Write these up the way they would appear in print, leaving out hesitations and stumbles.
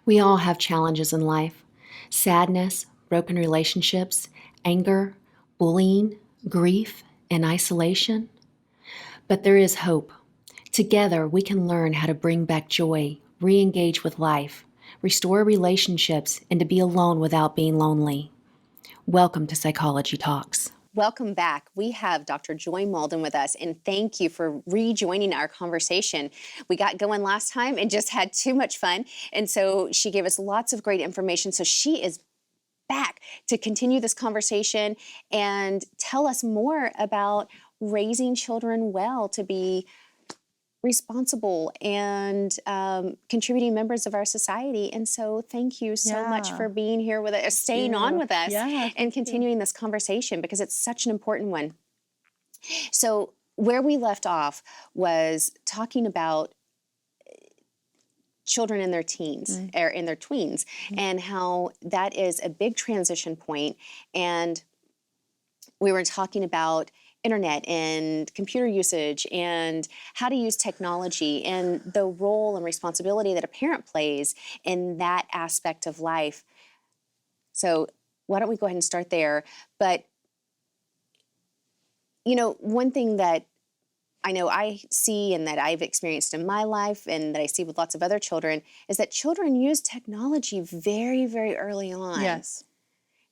We all have challenges in life: sadness, broken relationships, anger, bullying, grief, and isolation. But there is hope. Together, we can learn how to bring back joy, re engage with life, restore relationships, and to be alone without being lonely. Welcome to Psychology Talks. Welcome back. We have Dr. Joy Malden with us, and thank you for rejoining our conversation. We got going last time and just had too much fun, and so she gave us lots of great information. So she is back to continue this conversation and tell us more about raising children well to be responsible and contributing members of our society. And so thank you so much for being here with us, staying on with us, and continuing this conversation, because it's such an important one. So where we left off was talking about children in their teens or in their tweens, and how that is a big transition point. And we were talking about internet and computer usage and how to use technology and the role and responsibility that a parent plays in that aspect of life. So why don't we go ahead and start there? But, you know, one thing that I know I see and that I've experienced in my life and that I see with lots of other children is that children use technology very, very early on. Yes.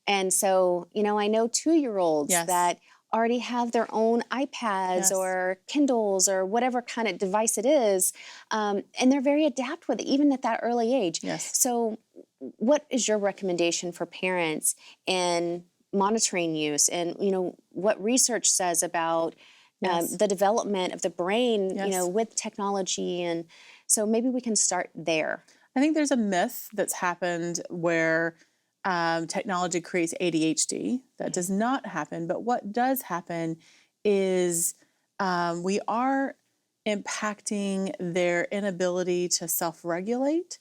And so, you know, I know 2-year-olds that already have their own iPads or Kindles or whatever kind of device it is, and they're very adept with it, even at that early age. Yes. So what is your recommendation for parents in monitoring use, and, you know, what research says about the development of the brain, you know, with technology? And so maybe we can start there. I think there's a myth that's happened where technology creates ADHD. That does not happen. But what does happen is we are impacting their inability to self-regulate,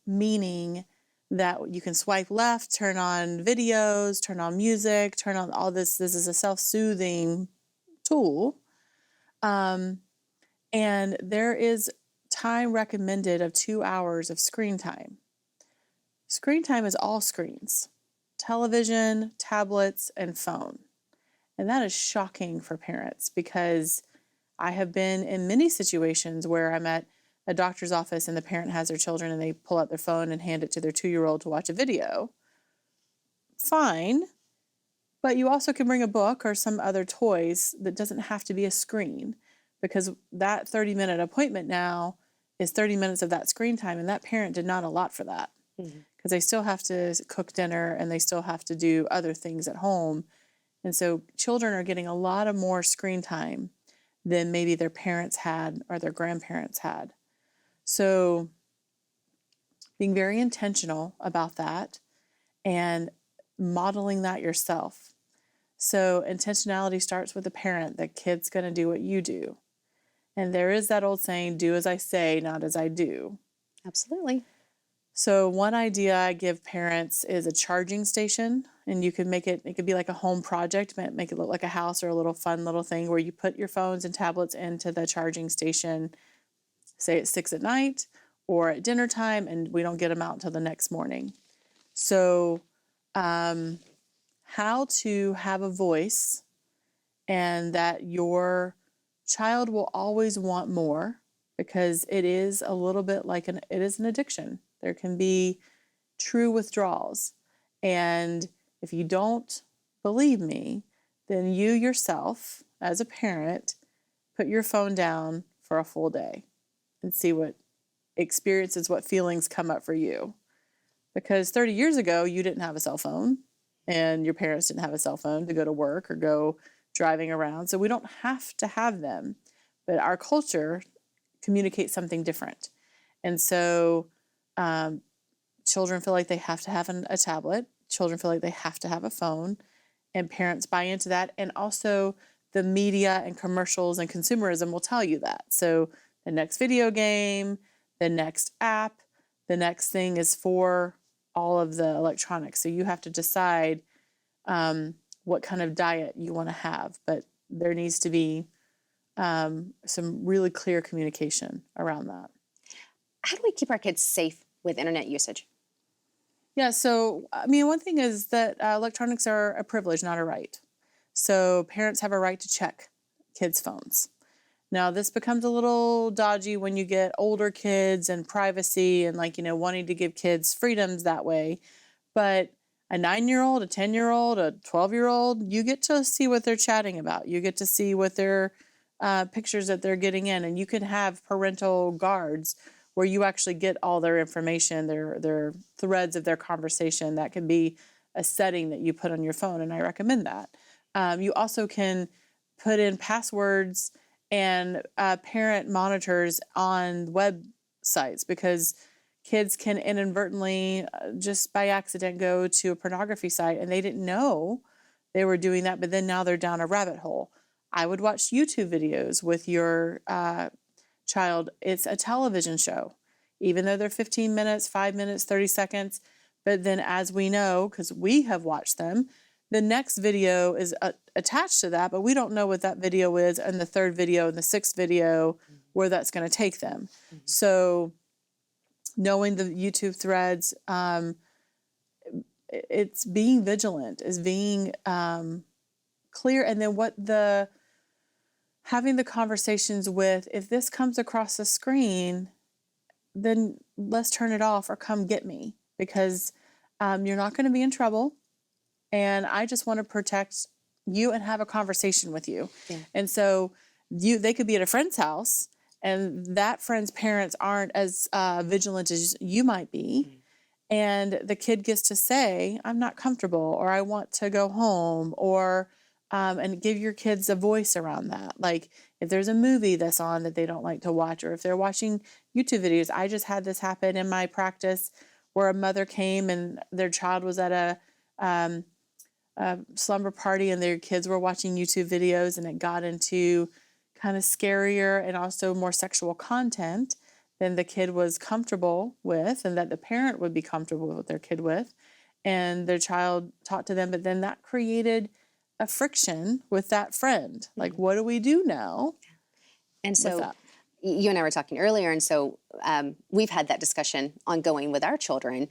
meaning that you can swipe left, turn on videos, turn on music, turn on all this. This is a self-soothing tool. And there is time recommended of 2 hours of screen time. Screen time is all screens: television, tablets, and phone. And that is shocking for parents, because I have been in many situations where I'm at a doctor's office and the parent has their children and they pull out their phone and hand it to their 2-year-old to watch a video. Fine. But you also can bring a book or some other toys that doesn't have to be a screen, because that 30-minute appointment now is 30 minutes of that screen time, and that parent did not allot for that. Because they still have to cook dinner and they still have to do other things at home. And so children are getting a lot of more screen time than maybe their parents had or their grandparents had. So being very intentional about that and modeling that yourself. So intentionality starts with the parent. The kid's going to do what you do. And there is that old saying, do as I say, not as I do. Absolutely. So one idea I give parents is a charging station, and you can make it could be like a home project, make it look like a house or a little fun little thing where you put your phones and tablets into the charging station, say at 6 at night or at dinner time, and we don't get them out until the next morning. So how to have a voice, and that your child will always want more, because it is a little bit like it is an addiction. There can be true withdrawals. And if you don't believe me, then you yourself, as a parent, put your phone down for a full day and see what experiences, what feelings come up for you. Because 30 years ago, you didn't have a cell phone, and your parents didn't have a cell phone to go to work or go driving around. So we don't have to have them. But our culture communicates something different. And so children feel like they have to have a tablet. Children feel like they have to have a phone, and parents buy into that. And also the media and commercials and consumerism will tell you that. So the next video game, the next app, the next thing is for all of the electronics. So you have to decide what kind of diet you want to have. But there needs to be some really clear communication around that. How do we keep our kids safe with internet usage? Yeah, so I mean, one thing is that electronics are a privilege, not a right. So parents have a right to check kids' phones. Now, this becomes a little dodgy when you get older kids and privacy and, like, wanting to give kids freedoms that way. But a 9-year-old, a 10-year-old, a 12-year-old, you get to see what they're chatting about. You get to see what their pictures that they're getting in. And you can have parental guards where you actually get all their information, their threads of their conversation. That can be a setting that you put on your phone, and I recommend that. You also can put in passwords and parent monitors on websites, because kids can inadvertently, just by accident, go to a pornography site and they didn't know they were doing that, but then now they're down a rabbit hole. I would watch YouTube videos with your child. It's a television show, even though they're 15 minutes, 5 minutes, 30 seconds. But then, as we know, because we have watched them, the next video is attached to that, but we don't know what that video is, and the third video and the sixth video, where that's going to take them. So knowing the YouTube threads, it's being vigilant, is being clear. And then having the conversations with, if this comes across the screen, then let's turn it off or come get me, because you're not going to be in trouble. And I just want to protect you and have a conversation with you. Yeah. And so they could be at a friend's house, and that friend's parents aren't as vigilant as you might be. And the kid gets to say, I'm not comfortable, or I want to go home, or and give your kids a voice around that. Like, if there's a movie that's on that they don't like to watch, or if they're watching YouTube videos. I just had this happen in my practice, where a mother came and their child was at a slumber party, and their kids were watching YouTube videos, and it got into kind of scarier and also more sexual content than the kid was comfortable with, and that the parent would be comfortable with their kid with. And their child talked to them, but then that created a friction with that friend. Like, what do we do now? And so that? you and I were talking earlier, and so we've had that discussion ongoing with our children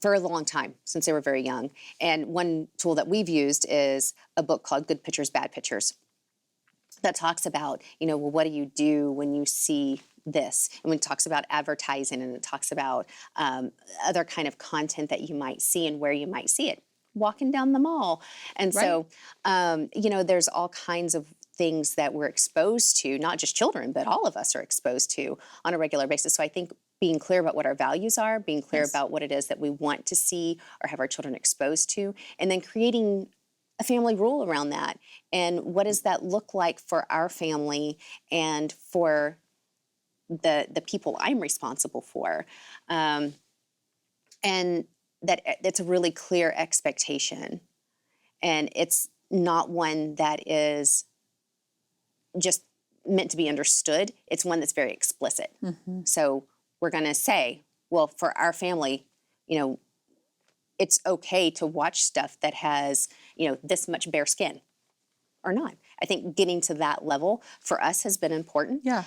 for a long time, since they were very young. And one tool that we've used is a book called Good Pictures, Bad Pictures, that talks about, well, what do you do when you see this? And when it talks about advertising, and it talks about other kind of content that you might see and where you might see it, walking down the mall. And so, there's all kinds of things that we're exposed to, not just children, but all of us are exposed to on a regular basis. So I think being clear about what our values are, being clear about what it is that we want to see or have our children exposed to, and then creating a family rule around that. And what does that look like for our family and for the people I'm responsible for? And that it's a really clear expectation. And it's not one that is just meant to be understood. It's one that's very explicit. So we're going to say, well, for our family, it's okay to watch stuff that has, this much bare skin or not. I think getting to that level for us has been important. Yeah.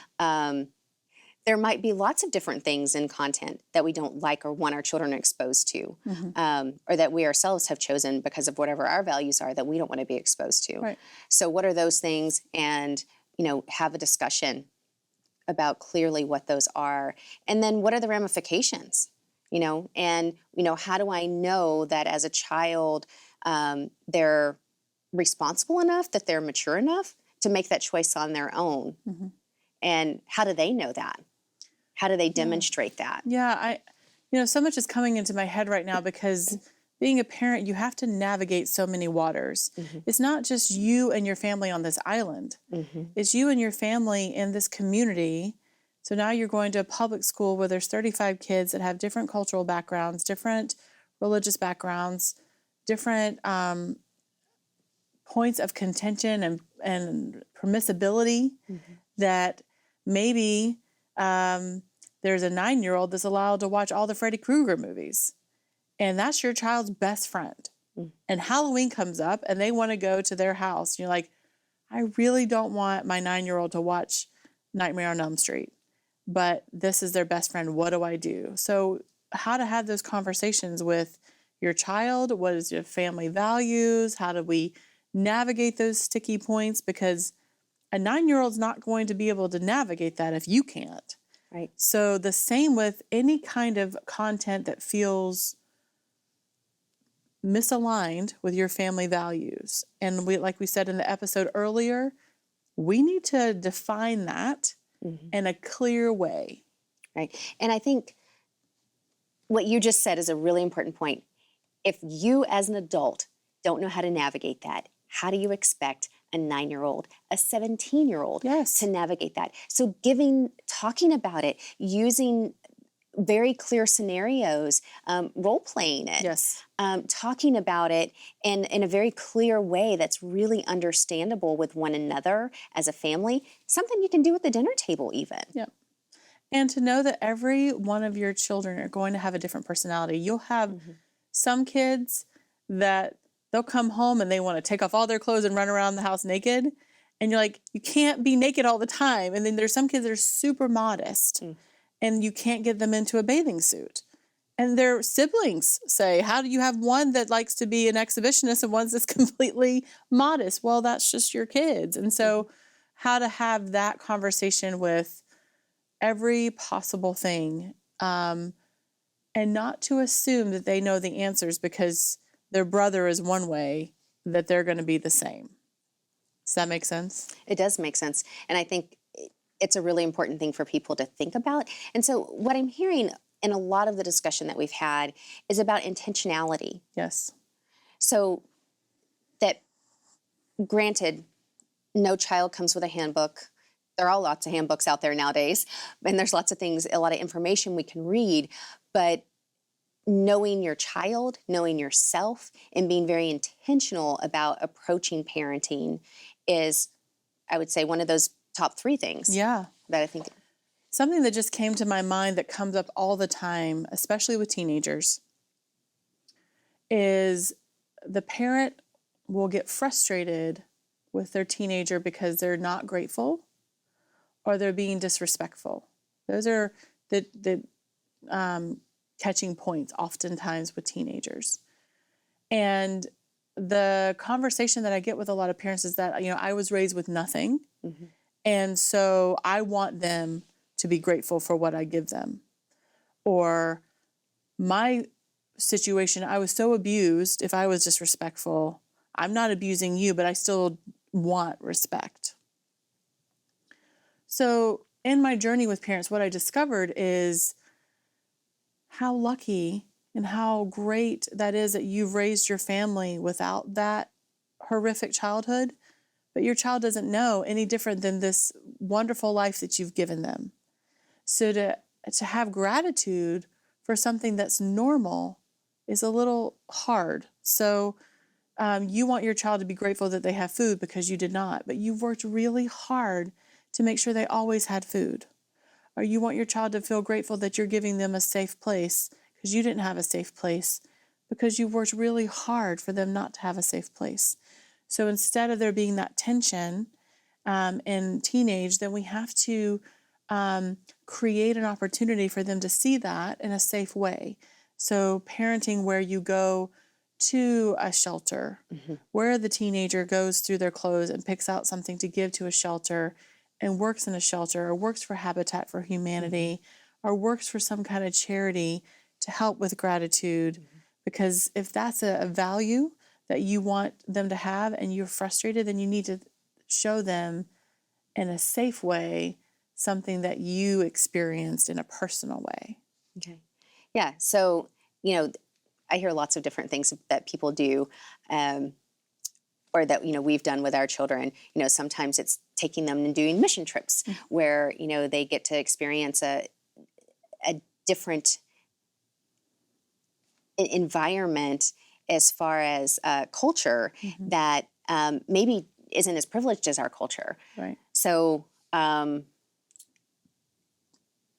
There might be lots of different things in content that we don't like or want our children exposed to, or that we ourselves have chosen because of whatever our values are that we don't want to be exposed to. Right. So what are those things? And, have a discussion about clearly what those are. And then what are the ramifications? And how do I know that as a child, they're responsible enough, that they're mature enough to make that choice on their own? And how do they know that? How do they demonstrate that? Yeah, so much is coming into my head right now, because being a parent, you have to navigate so many waters. It's not just you and your family on this island. It's you and your family in this community. So now you're going to a public school where there's 35 kids that have different cultural backgrounds, different religious backgrounds, different points of contention and permissibility, that maybe there's a 9-year-old that's allowed to watch all the Freddy Krueger movies. And that's your child's best friend. And Halloween comes up and they want to go to their house. And you're like, I really don't want my 9-year-old to watch Nightmare on Elm Street. but this is their best friend. What do I do? So how to have those conversations with your child? What is your family values? How do we navigate those sticky points? Because a 9-year-old's not going to be able to navigate that if you can't. Right. So the same with any kind of content that feels misaligned with your family values. And like we said in the episode earlier, we need to define that in a clear way. Right. And I think what you just said is a really important point. If you as an adult don't know how to navigate that, how do you expect a 9-year-old, a 17-year-old Yes. to navigate that? So talking about it, using very clear scenarios, role playing it, Yes. talking about it in a very clear way that's really understandable with one another as a family, something you can do at the dinner table even. Yep. And to know that every one of your children are going to have a different personality. You'll have some kids that they'll come home and they want to take off all their clothes and run around the house naked. And you're like, you can't be naked all the time. And then there's some kids that are super modest and you can't get them into a bathing suit. And their siblings say, how do you have one that likes to be an exhibitionist and one's that's completely modest? Well, that's just your kids. And so how to have that conversation with every possible thing, and not to assume that they know the answers because their brother is one way, that they're going to be the same. Does that make sense? It does make sense. And I think it's a really important thing for people to think about. And so what I'm hearing in a lot of the discussion that we've had is about intentionality. Yes. So that, granted, no child comes with a handbook. There are lots of handbooks out there nowadays, and there's lots of things, a lot of information we can read, but knowing your child, knowing yourself, and being very intentional about approaching parenting is, I would say, one of those top 3 things. Yeah. That I think. Something that just came to my mind that comes up all the time, especially with teenagers, is the parent will get frustrated with their teenager because they're not grateful or they're being disrespectful. Those are the catching points oftentimes with teenagers. And the conversation that I get with a lot of parents is that, I was raised with nothing. And so I want them to be grateful for what I give them. Or my situation, I was so abused, if I was disrespectful, I'm not abusing you, but I still want respect. So in my journey with parents, what I discovered is how lucky and how great that is that you've raised your family without that horrific childhood, but your child doesn't know any different than this wonderful life that you've given them. So to have gratitude for something that's normal is a little hard. So you want your child to be grateful that they have food because you did not, but you've worked really hard to make sure they always had food. Or you want your child to feel grateful that you're giving them a safe place because you didn't have a safe place, because you worked really hard for them not to have a safe place. So instead of there being that tension in teenage, then we have to create an opportunity for them to see that in a safe way. So parenting where you go to a shelter, where the teenager goes through their clothes and picks out something to give to a shelter and works in a shelter or works for Habitat for Humanity or works for some kind of charity to help with gratitude. Because if that's a value that you want them to have and you're frustrated, then you need to show them in a safe way something that you experienced in a personal way. Okay. Yeah. So, I hear lots of different things that people do, or that, we've done with our children. Sometimes it's taking them and doing mission trips where, they get to experience a different environment as far as culture that maybe isn't as privileged as our culture. Right. So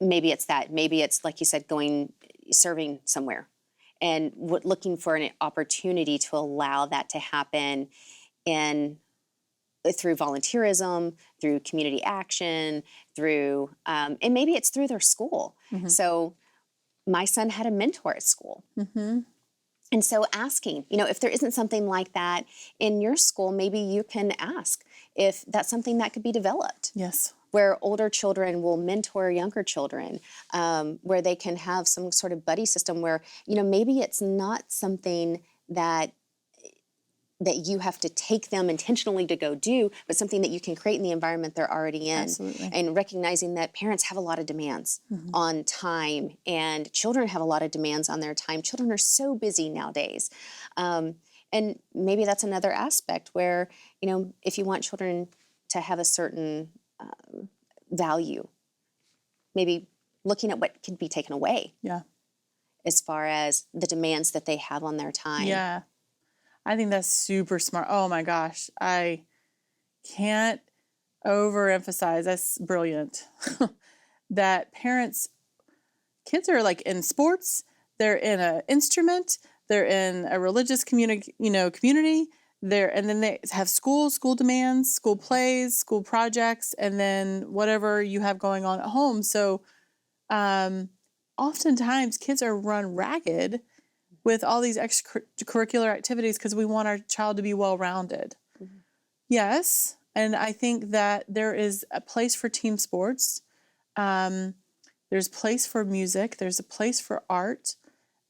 maybe it's that. Maybe it's, like you said, serving somewhere and looking for an opportunity to allow that to happen in through volunteerism, through community action, through, and maybe it's through their school. So my son had a mentor at school. And so asking, if there isn't something like that in your school, maybe you can ask if that's something that could be developed. Yes. Where older children will mentor younger children, where they can have some sort of buddy system where, maybe it's not something that you have to take them intentionally to go do, but something that you can create in the environment they're already in. Absolutely. And recognizing that parents have a lot of demands on time, and children have a lot of demands on their time. Children are so busy nowadays. And maybe that's another aspect where, if you want children to have a certain value, maybe looking at what can be taken away. Yeah. As far as the demands that they have on their time. Yeah. I think that's super smart. Oh my gosh. I can't overemphasize. That's brilliant. That kids are like in sports, they're in an instrument, they're in a religious community, and then they have school demands, school plays, school projects, and then whatever you have going on at home. So oftentimes kids are run ragged with all these extracurricular activities because we want our child to be well-rounded. Yes, and I think that there is a place for team sports. There's a place for music. There's a place for art.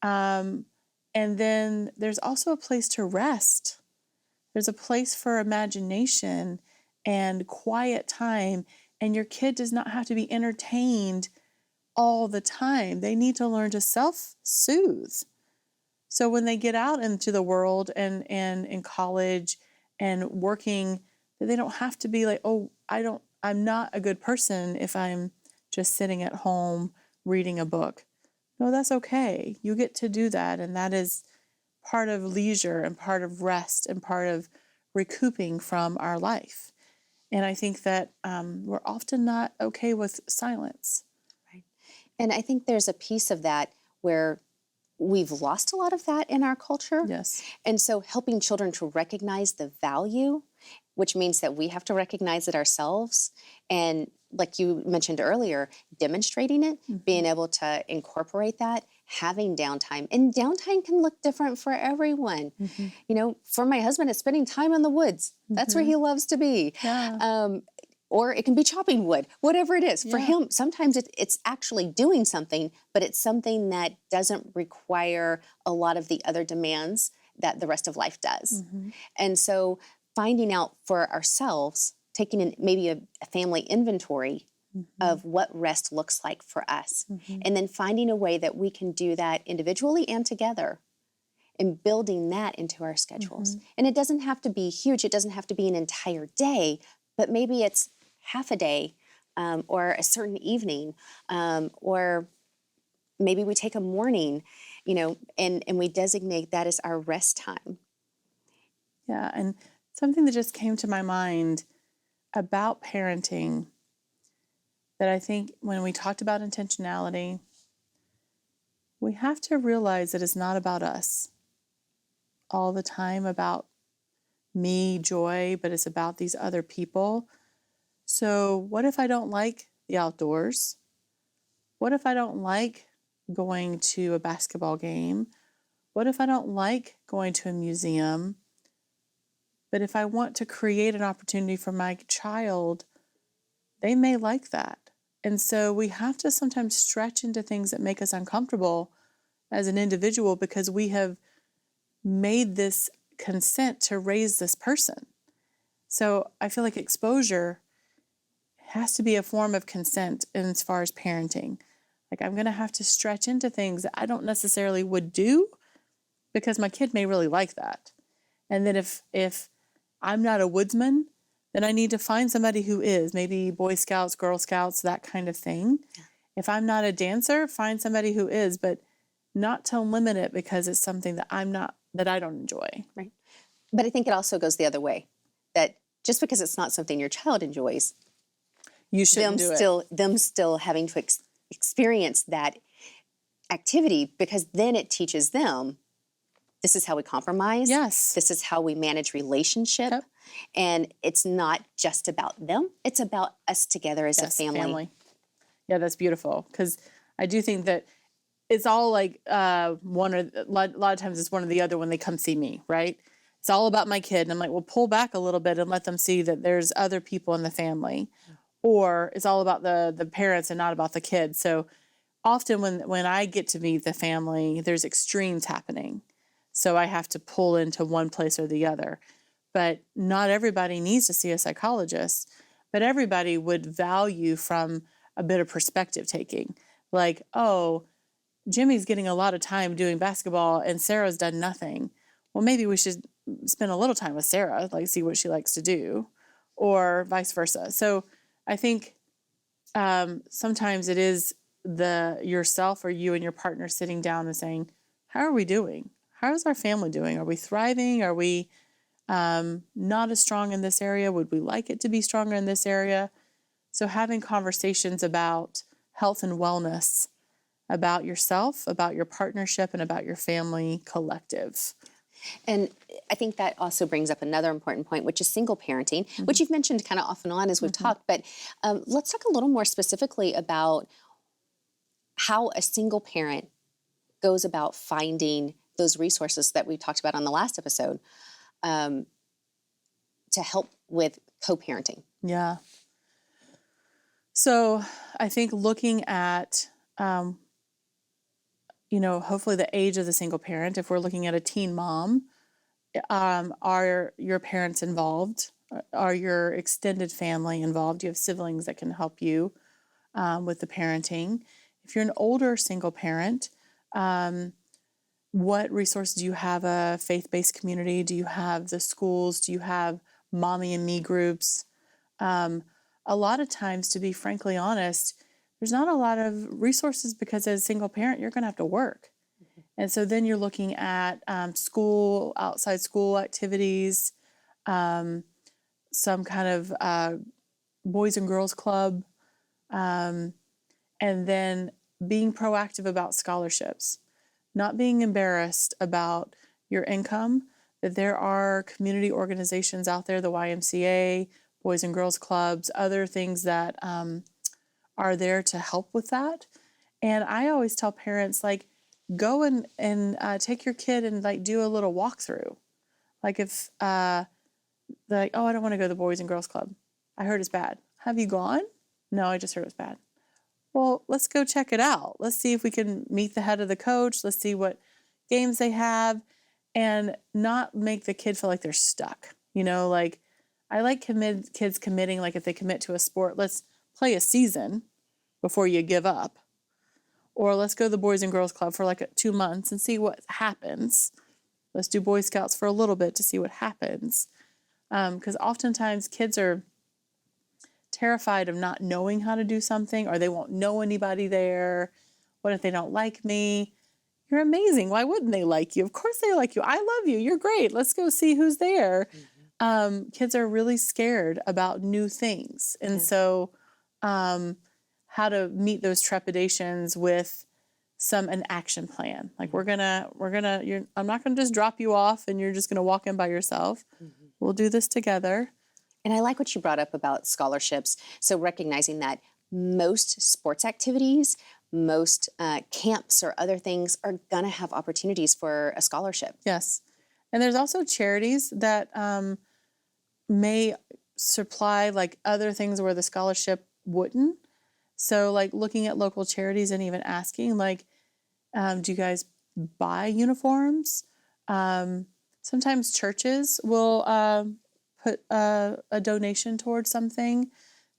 And then there's also a place to rest. There's a place for imagination and quiet time. And your kid does not have to be entertained all the time. They need to learn to self-soothe. So when they get out into the world and in college and working, they don't have to be like, oh, I'm not a good person if I'm just sitting at home reading a book. No, that's okay. You get to do that. And that is part of leisure and part of rest and part of recouping from our life. And I think that we're often not okay with silence. Right. And I think there's a piece of that where we've lost a lot of that in our culture. Yes. And so helping children to recognize the value, which means that we have to recognize it ourselves. And like you mentioned earlier, demonstrating it, being able to incorporate that, having downtime. And downtime can look different for everyone. For my husband, it's spending time in the woods. That's where he loves to be. Yeah. Or it can be chopping wood, whatever it is. For him, sometimes it's actually doing something, but it's something that doesn't require a lot of the other demands that the rest of life does. And so finding out for ourselves, taking maybe a family inventory of what rest looks like for us, and then finding a way that we can do that individually and together, and building that into our schedules. And it doesn't have to be huge. It doesn't have to be an entire day, but maybe it's half a day, or a certain evening, or maybe we take a morning, and we designate that as our rest time. Yeah, and something that just came to my mind about parenting that I think when we talked about intentionality, we have to realize that it's not about us all the time, about me, Joy, but it's about these other people. So what if I don't like the outdoors? What if I don't like going to a basketball game? What if I don't like going to a museum? But if I want to create an opportunity for my child, they may like that. And so we have to sometimes stretch into things that make us uncomfortable as an individual because we have made this consent to raise this person. So I feel like exposure has to be a form of consent as far as parenting. Like I'm going to have to stretch into things that I don't necessarily would do because my kid may really like that. And then if I'm not a woodsman, then I need to find somebody who is, maybe Boy Scouts, Girl Scouts, that kind of thing. Yeah. If I'm not a dancer, find somebody who is, but not to limit it because it's something that I don't enjoy. Right. But I think it also goes the other way, that just because it's not something your child enjoys, you shouldn't do it. Them still having to experience that activity, because then it teaches them, this is how we compromise. Yes. This is how we manage relationship. Yep. And it's not just about them, it's about us together as a Yes, family. Yeah, that's beautiful. Because I do think that it's all like one or a lot of times it's one or the other when they come see me, right? It's all about my kid. And I'm like, well, pull back a little bit and let them see that there's other people in the family. Or it's all about the parents and not about the kids. So often when I get to meet the family, there's extremes happening. So I have to pull into one place or the other. But not everybody needs to see a psychologist, but everybody would value from a bit of perspective taking. Like, oh, Jimmy's getting a lot of time doing basketball and Sarah's done nothing. Well, maybe we should spend a little time with Sarah, like see what she likes to do, or vice versa. So I think sometimes it is the yourself or you and your partner sitting down and saying, how are we doing? How is our family doing? Are we thriving? Are we not as strong in this area? Would we like it to be stronger in this area? So having conversations about health and wellness, about yourself, about your partnership, and about your family collective. And I think that also brings up another important point, which is single parenting, which you've mentioned kind of off and on as we've talked. But let's talk a little more specifically about how a single parent goes about finding those resources that we talked about on the last episode to help with co-parenting. Yeah. So I think looking at, hopefully the age of the single parent, if we're looking at a teen mom, are your parents involved? Are your extended family involved? Do you have siblings that can help you with the parenting? If you're an older single parent, what resources do you have? A faith-based community? Do you have the schools? Do you have mommy and me groups? A lot of times, to be frankly honest, there's not a lot of resources because as a single parent, you're going to have to work. And so then you're looking at school, outside school activities, some kind of boys and girls club, and then being proactive about scholarships, not being embarrassed about your income, that there are community organizations out there, the YMCA, Boys and Girls Clubs, other things that are there to help with that. And I always tell parents, like, go and take your kid and like do a little walkthrough. Like if they're like, oh, I don't want to go to the Boys and Girls Club. I heard it's bad. Have you gone? No, I just heard it's bad. Well, let's go check it out. Let's see if we can meet the head of the coach. Let's see what games they have and not make the kid feel like they're stuck. Like I like kids committing, like if they commit to a sport, let's play a season before you give up. Or let's go to the Boys and Girls Club for like 2 months and see what happens. Let's do Boy Scouts for a little bit to see what happens. Because oftentimes kids are terrified of not knowing how to do something, or they won't know anybody there. What if they don't like me? You're amazing. Why wouldn't they like you? Of course they like you. I love you. You're great. Let's go see who's there. Kids are really scared about new things. And so how to meet those trepidations with an action plan. Like I'm not gonna just drop you off and you're just gonna walk in by yourself. We'll do this together. And I like what you brought up about scholarships. So recognizing that most sports activities, most camps or other things are gonna have opportunities for a scholarship. Yes. And there's also charities that may supply like other things where the scholarship wouldn't. So like looking at local charities and even asking like, do you guys buy uniforms? Sometimes churches will put a donation towards something.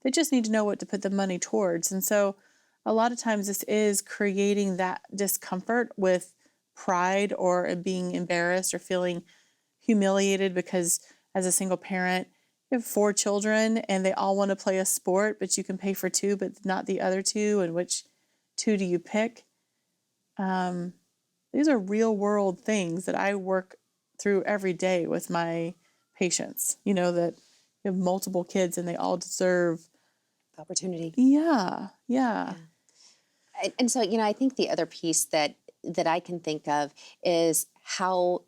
They just need to know what to put the money towards. And so a lot of times this is creating that discomfort with pride or being embarrassed or feeling humiliated because as a single parent, you have 4 children and they all want to play a sport, but you can pay for 2, but not the other 2. And which 2 do you pick? These are real world things that I work through every day with my patients, that you have multiple kids and they all deserve Opportunity. Yeah. And so, I think the other piece that I can think of is how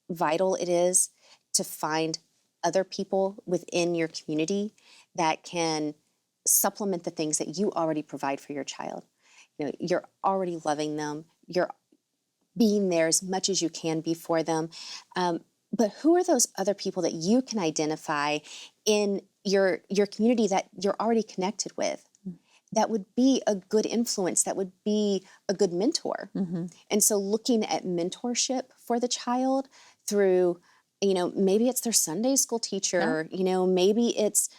vital it is to find other people within your community that can supplement the things that you already provide for your child. You know, you're already loving them. You're being there as much as you can be for them. But who are those other people that you can identify in your community that you're already connected with? That would be a good influence, that would be a good mentor. And so looking at mentorship for the child through, you know, maybe it's their Sunday school teacher, you know, maybe it's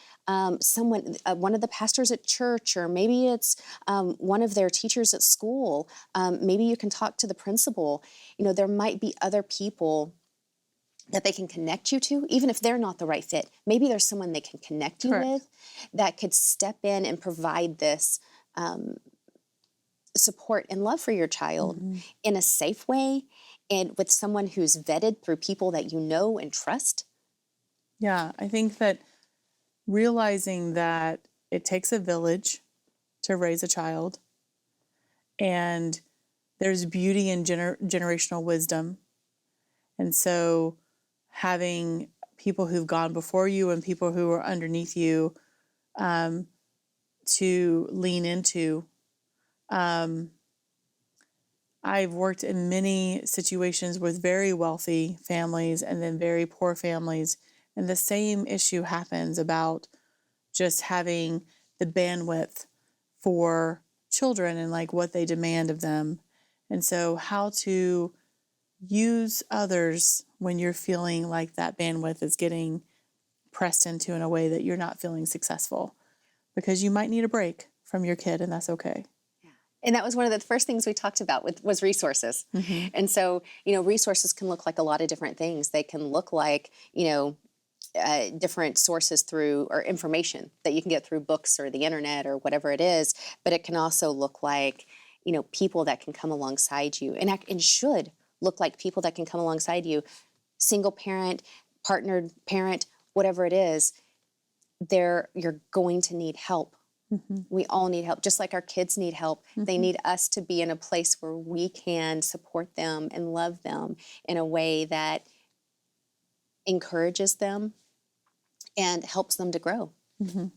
someone, one of the pastors at church, or maybe it's one of their teachers at school. Maybe you can talk to the principal. You know, there might be other people that they can connect you to, even if they're not the right fit. Maybe there's someone they can connect you with that could step in and provide this support and love for your child in a safe way, and with someone who's vetted through people that you know and trust. Yeah, I think that realizing that it takes a village to raise a child, and there's beauty in generational wisdom. And so having people who've gone before you and people who are underneath you to lean into. I've worked in many situations with very wealthy families and then very poor families, and the same issue happens about just having the bandwidth for children and like what they demand of them. And so how to use others when you're feeling like that bandwidth is getting pressed into in a way that you're not feeling successful, because you might need a break from your kid, and that's okay. And that was one of the first things we talked about was resources. And so, you know, resources can look like a lot of different things. They can look like, you know, different sources through, or information that you can get through books or the internet or whatever it is. But it can also look like, you know, people that can come alongside you, and should look like people that can come alongside you. Single parent, partnered parent, whatever it is, you're going to need help. We all need help, just like our kids need help. They need us to be in a place where we can support them and love them in a way that encourages them and helps them to grow. And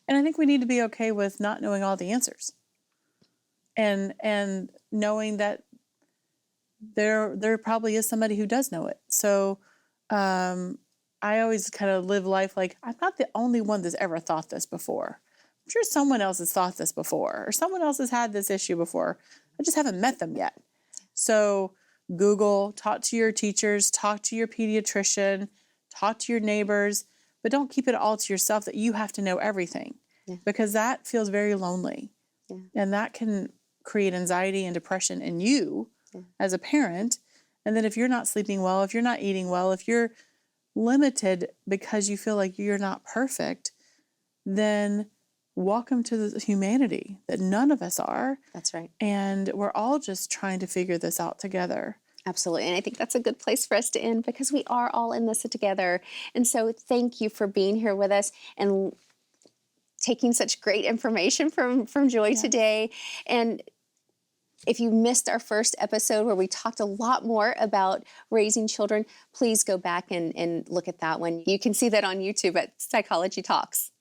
I think we need to be okay with not knowing all the answers, and knowing that there probably is somebody who does know it. So I always kind of live life like I'm not the only one that's ever thought this before. I'm sure someone else has thought this before, or someone else has had this issue before. I just haven't met them yet. So Google, talk to your teachers, talk to your pediatrician, talk to your neighbors, but don't keep it all to yourself that you have to know everything, because that feels very lonely. And that can create anxiety and depression in you as a parent. And then if you're not sleeping well, if you're not eating well, if you're limited because you feel like you're not perfect, then welcome to the humanity that none of us are. That's right. And we're all just trying to figure this out together. Absolutely. And I think that's a good place for us to end, because we are all in this together. And so thank you for being here with us and taking such great information from Joy today. And if you missed our first episode where we talked a lot more about raising children, please go back and look at that one. You can see that on YouTube at Psychology Talks.